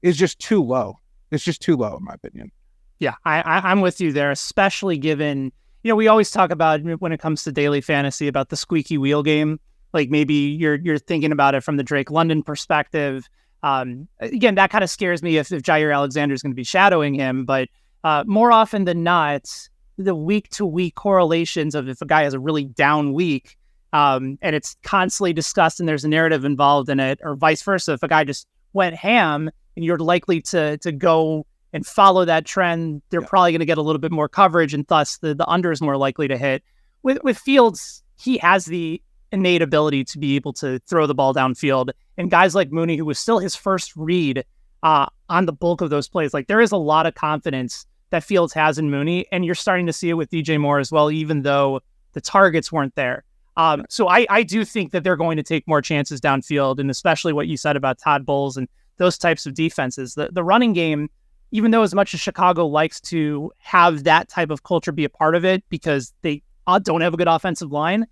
is just too low. It's just too low, in my opinion. Yeah, I'm with you there, especially given, we always talk about when it comes to daily fantasy about the squeaky wheel game. Like maybe you're thinking about it from the Drake London perspective. Again, that kind of scares me if Jair Alexander is going to be shadowing him. But more often than not, the week-to-week correlations of if a guy has a really down week, and it's constantly discussed and there's a narrative involved in it, or vice versa. If a guy just went ham and you're likely to go and follow that trend, they're probably going to get a little bit more coverage, and thus the under is more likely to hit. With Fields, he has the innate ability to be able to throw the ball downfield. And guys like Mooney, who was still his first read on the bulk of those plays, like there is a lot of confidence that Fields has in Mooney, and you're starting to see it with DJ Moore as well, even though the targets weren't there. So I do think that they're going to take more chances downfield, and especially what you said about Todd Bowles and those types of defenses. The running game, even though as much as Chicago likes to have that type of culture be a part of it because they don't have a good offensive line,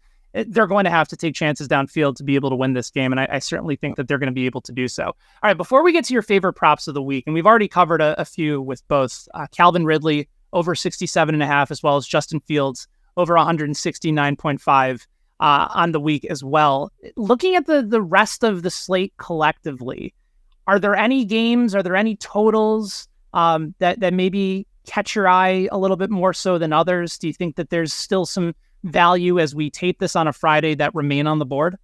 they're going to have to take chances downfield to be able to win this game. And I certainly think that they're going to be able to do so. All right, before we get to your favorite props of the week, and we've already covered a few with both Calvin Ridley over 67.5, as well as Justin Fields over 169.5 on the week as well. Looking at the rest of the slate collectively, are there any games, are there any totals that maybe catch your eye a little bit more so than others? Do you think that there's still some value as we tape this on a Friday that remain on the board?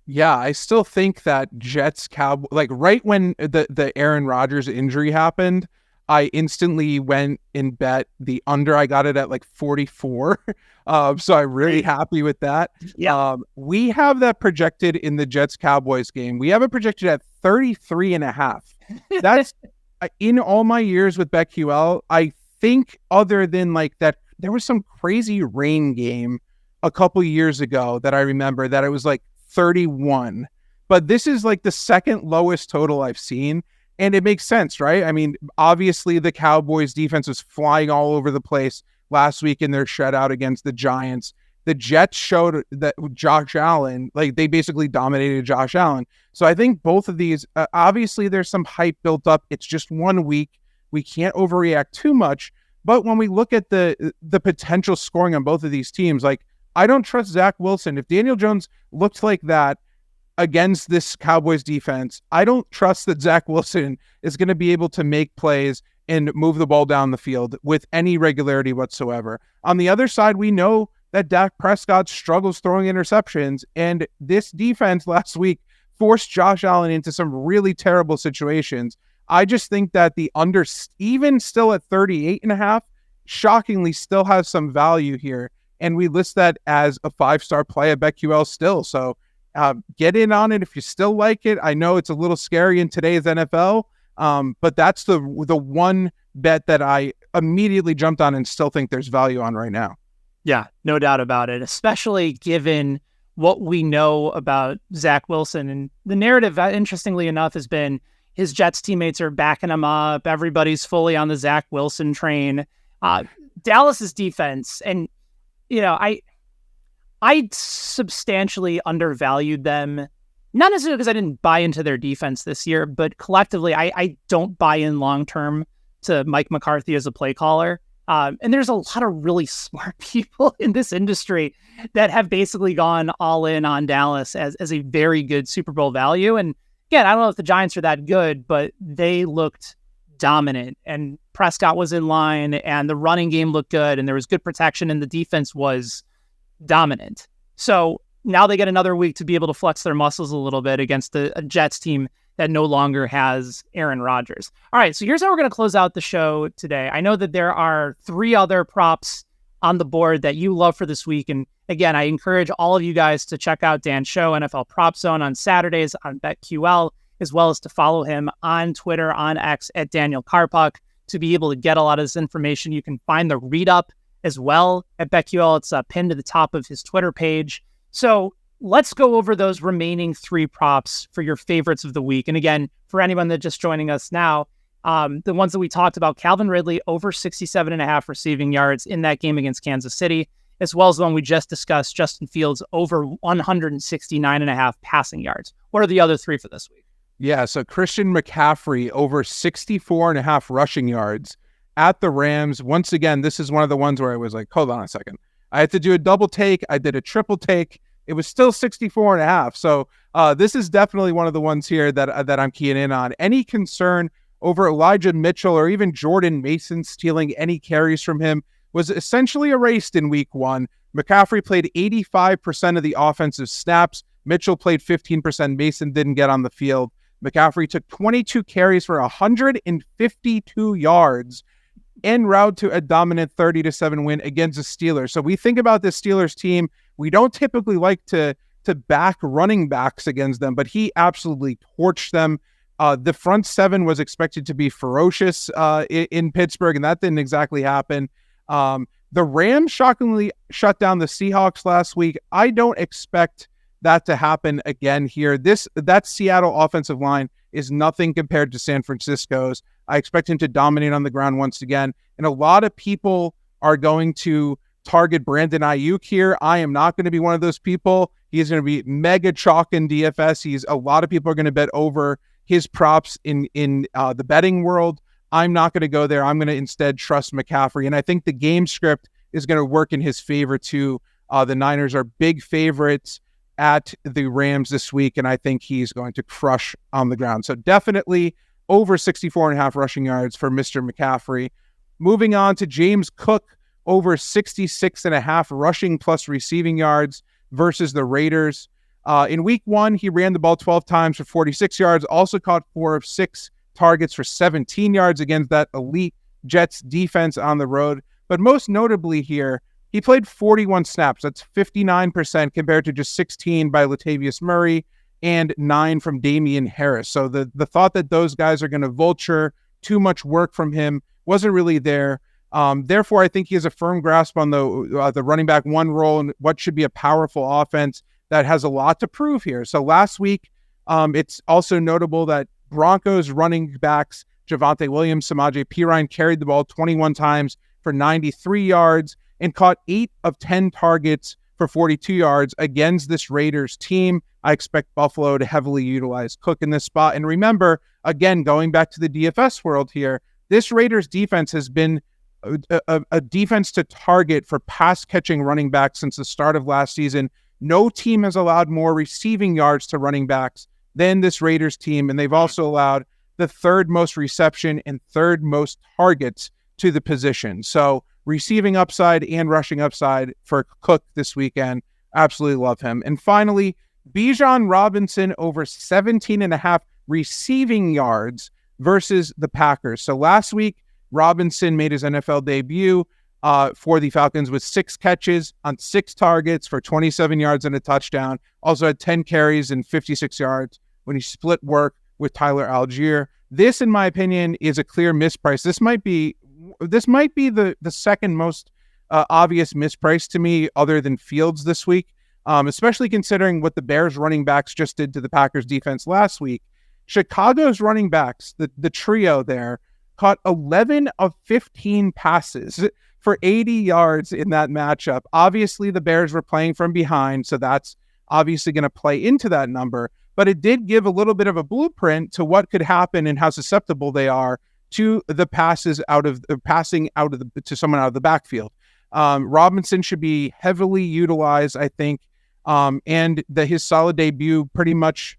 Yeah, I still think that Jets Cowboys, like right when the Aaron Rodgers injury happened, I instantly went and bet the under. I got it at like 44. So I'm really happy with that. Yeah. We have that projected in the Jets-Cowboys game. We have it projected at 33.5. That's in all my years with BetQL. I think other than like that, there was some crazy rain game a couple years ago that I remember that it was like 31. But this is like the second lowest total I've seen. And it makes sense, right? I mean, obviously the Cowboys defense was flying all over the place last week in their shutout against the Giants. The Jets showed that Josh Allen, like they basically dominated Josh Allen. So I think both of these, obviously there's some hype built up. It's just 1 week. We can't overreact too much. But when we look at the potential scoring on both of these teams, like I don't trust Zach Wilson. If Daniel Jones looked like that against this Cowboys defense, I don't trust that Zach Wilson is going to be able to make plays and move the ball down the field with any regularity whatsoever. On the other side, we know that Dak Prescott struggles throwing interceptions, and this defense last week forced Josh Allen into some really terrible situations. I just think that the under, even still at 38.5, shockingly still has some value here, and we list that as a 5-star play at BetQL still. So get in on it if you still like it. I know it's a little scary in today's NFL, but that's the one bet that I immediately jumped on and still think there's value on right now. Yeah, no doubt about it, especially given what we know about Zach Wilson. And the narrative, interestingly enough, has been his Jets teammates are backing him up. Everybody's fully on the Zach Wilson train. Dallas's defense, and, you know, I substantially undervalued them, not necessarily because I didn't buy into their defense this year, but collectively, I don't buy in long-term to Mike McCarthy as a play caller. And there's a lot of really smart people in this industry that have basically gone all in on Dallas as a very good Super Bowl value. And again, I don't know if the Giants are that good, but they looked dominant, and Prescott was in line, and the running game looked good, and there was good protection, and the defense was dominant. So now they get another week to be able to flex their muscles a little bit against a Jets team that no longer has Aaron Rodgers. All right, so here's how we're going to close out the show today. I know that there are 3 other props on the board that you love for this week. And again, I encourage all of you guys to check out Dan's show, NFL Prop Zone, on Saturdays on BetQL, as well as to follow him on Twitter, on X, at Daniel Karpuc, to be able to get a lot of this information. You can find the read-up as well at BetQL. It's pinned to the top of his Twitter page. So let's go over those remaining 3 props for your favorites of the week. And again, for anyone that's just joining us now, the ones that we talked about: Calvin Ridley over 67.5 receiving yards in that game against Kansas City, as well as the one we just discussed, Justin Fields over 169.5 passing yards. What are the other 3 for this week? Yeah, so Christian McCaffrey over 64.5 rushing yards at the Rams. Once again, this is one of the ones where I was like, hold on a second. I had to do a double take. I did a triple take. It was still 64.5. So this is definitely one of the ones here that I'm keying in on. Any concern over Elijah Mitchell or even Jordan Mason stealing any carries from him was essentially erased in week 1. McCaffrey played 85% of the offensive snaps. Mitchell played 15%. Mason didn't get on the field. McCaffrey took 22 carries for 152 yards en route to a dominant 30-7 win against the Steelers. So we think about this Steelers team. We don't typically like to back running backs against them, but he absolutely torched them. The front 7 was expected to be ferocious in Pittsburgh, and that didn't exactly happen. The Rams shockingly shut down the Seahawks last week. I don't expect that to happen again here. That Seattle offensive line is nothing compared to San Francisco's. I expect him to dominate on the ground once again. And a lot of people are going to target Brandon Ayuk here. I am not going to be one of those people. He's going to be mega chalk in DFS. A lot of people are going to bet over his props in the betting world. I'm not going to go there. I'm going to instead trust McCaffrey. And I think the game script is going to work in his favor too. The Niners are big favorites at the Rams this week, and I think he's going to crush on the ground. So definitely over 64.5 rushing yards for Mr. McCaffrey. Moving on to James Cook, over 66.5 rushing plus receiving yards versus the Raiders. In week 1, he ran the ball 12 times for 46 yards, also caught 4 of 6 targets for 17 yards against that elite Jets defense on the road. But most notably here, he played 41 snaps. That's 59% compared to just 16 by Latavius Murray and 9 from Damian Harris. So the thought that those guys are going to vulture too much work from him wasn't really there. Therefore, I think he has a firm grasp on the running back one role and what should be a powerful offense that has a lot to prove here. So last week, it's also notable that Broncos running backs Javonte Williams, Samaje Perine carried the ball 21 times for 93 yards and caught 8 of 10 targets for 42 yards against this Raiders team. I expect Buffalo to heavily utilize Cook in this spot. And remember, again, going back to the DFS world here, this Raiders defense has been a defense to target for pass-catching running backs since the start of last season. No team has allowed more receiving yards to running backs than this Raiders team, and they've also allowed the third most reception and third most targets to the position. So receiving upside and rushing upside for Cook this weekend. Absolutely love him. And finally, Bijan Robinson over 17.5 receiving yards versus the Packers. So last week, Robinson made his NFL debut for the Falcons with 6 catches on 6 targets for 27 yards and a touchdown. Also had 10 carries and 56 yards when he split work with Tyler Algier. This, in my opinion, is a clear misprice. This might be the second most obvious misprice to me other than Fields this week, especially considering what the Bears running backs just did to the Packers defense last week. Chicago's running backs, the trio there, caught 11 of 15 passes for 80 yards in that matchup. Obviously, the Bears were playing from behind, so that's obviously going to play into that number. But it did give a little bit of a blueprint to what could happen and how susceptible they are to the passing out of to someone out of the backfield. Robinson should be heavily utilized, I think, and his solid debut pretty much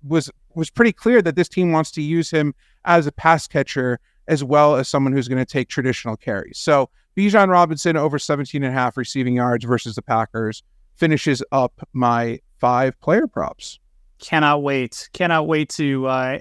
was pretty clear that this team wants to use him as a pass catcher as well as someone who's going to take traditional carries. So Bijan Robinson over 17.5 receiving yards versus the Packers finishes up my 5 player props. Cannot wait to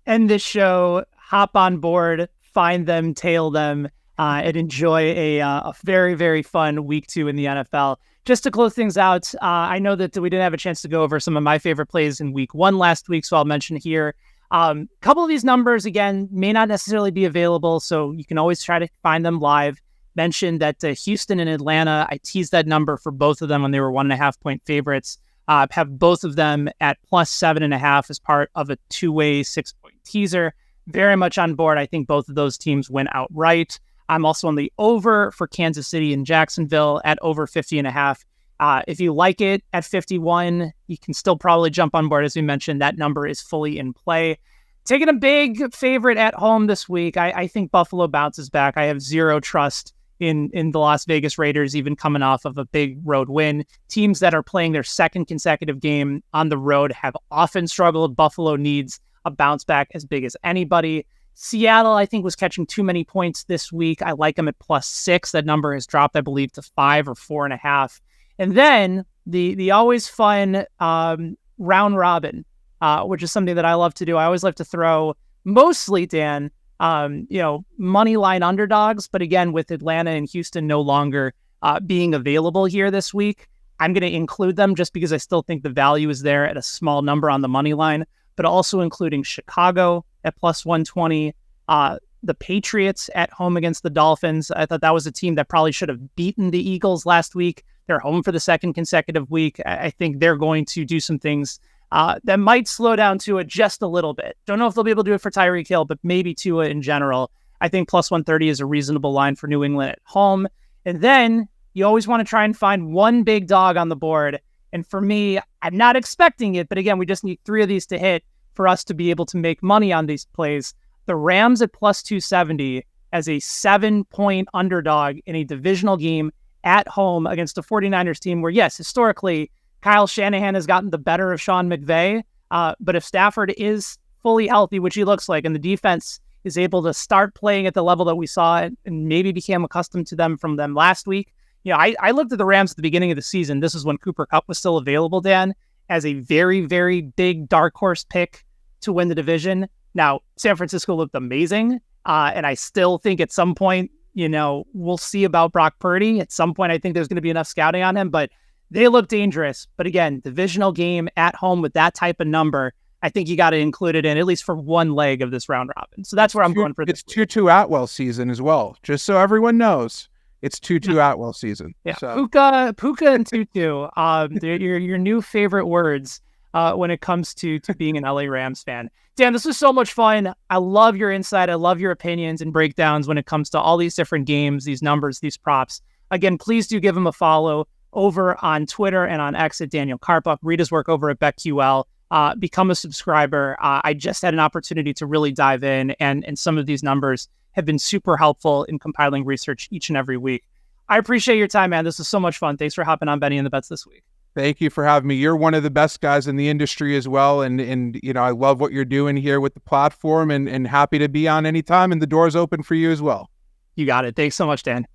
end this show, hop on board, find them, tail them, and enjoy a very, very fun week 2 in the NFL. Just to close things out, I know that we didn't have a chance to go over some of my favorite plays in week 1 last week, so I'll mention here. A couple of these numbers, again, may not necessarily be available, so you can always try to find them live. Mentioned that Houston and Atlanta, I teased that number for both of them when they were 1.5 point favorites. Have both of them at plus 7.5 as part of a 2-way 6-point teaser. Very much on board. I think both of those teams win outright. I'm also on the over for Kansas City and Jacksonville at over 50.5. If you like it at 51, you can still probably jump on board. As we mentioned, that number is fully in play. Taking a big favorite at home this week. I think Buffalo bounces back. I have zero trust in the Las Vegas Raiders, even coming off of a big road win. Teams that are playing their second consecutive game on the road have often struggled. Buffalo needs a bounce back as big as anybody. Seattle, I think, was catching too many points this week. I like them at plus 6. That number has dropped, I believe, to 5 or 4.5. And then the always fun round robin, which is something that I love to do. I always like to throw mostly, Dan, money line underdogs. But again, with Atlanta and Houston no longer being available here this week, I'm going to include them just because I still think the value is there at a small number on the money line, but also including Chicago at plus 120, the Patriots at home against the Dolphins. I thought that was a team that probably should have beaten the Eagles last week. They're home for the second consecutive week. I think they're going to do some things that might slow down Tua just a little bit. Don't know if they'll be able to do it for Tyreek Hill, but maybe Tua in general. I think plus 130 is a reasonable line for New England at home. And then you always want to try and find one big dog on the board. And for me, I'm not expecting it, but again, we just need 3 of these to hit for us to be able to make money on these plays. The Rams at plus 270 as a 7-point underdog in a divisional game at home against a 49ers team where, yes, historically, Kyle Shanahan has gotten the better of Sean McVay. But if Stafford is fully healthy, which he looks like, and the defense is able to start playing at the level that we saw and maybe became accustomed to them from them last week. I looked at the Rams at the beginning of the season. This is when Cooper Kupp was still available, Dan, as a very, very big dark horse pick to win the division. Now, San Francisco looked amazing, and I still think at some point, we'll see about Brock Purdy. At some point, I think there's going to be enough scouting on him, but they look dangerous. But again, divisional game at home with that type of number, I think you got to include it in at least for one leg of this round robin. So that's where I'm going for this. It's Tutu Atwell season as well, just so everyone knows. It's Tutu Atwell season. Yeah, so. Puka and Tutu, they're your new favorite words when it comes to being an LA Rams fan. Dan, this was so much fun. I love your insight. I love your opinions and breakdowns when it comes to all these different games, these numbers, these props. Again, please do give him a follow over on Twitter and on X at Daniel Karpuc. Read his work over at BetQL. Become a subscriber. I just had an opportunity to really dive in, and some of these numbers have been super helpful in compiling research each and every week. I appreciate your time, man. This was so much fun. Thanks for hopping on Benny and the Bets this week. Thank you for having me. You're one of the best guys in the industry as well. And I love what you're doing here with the platform and happy to be on anytime. And the door's open for you as well. You got it. Thanks so much, Dan.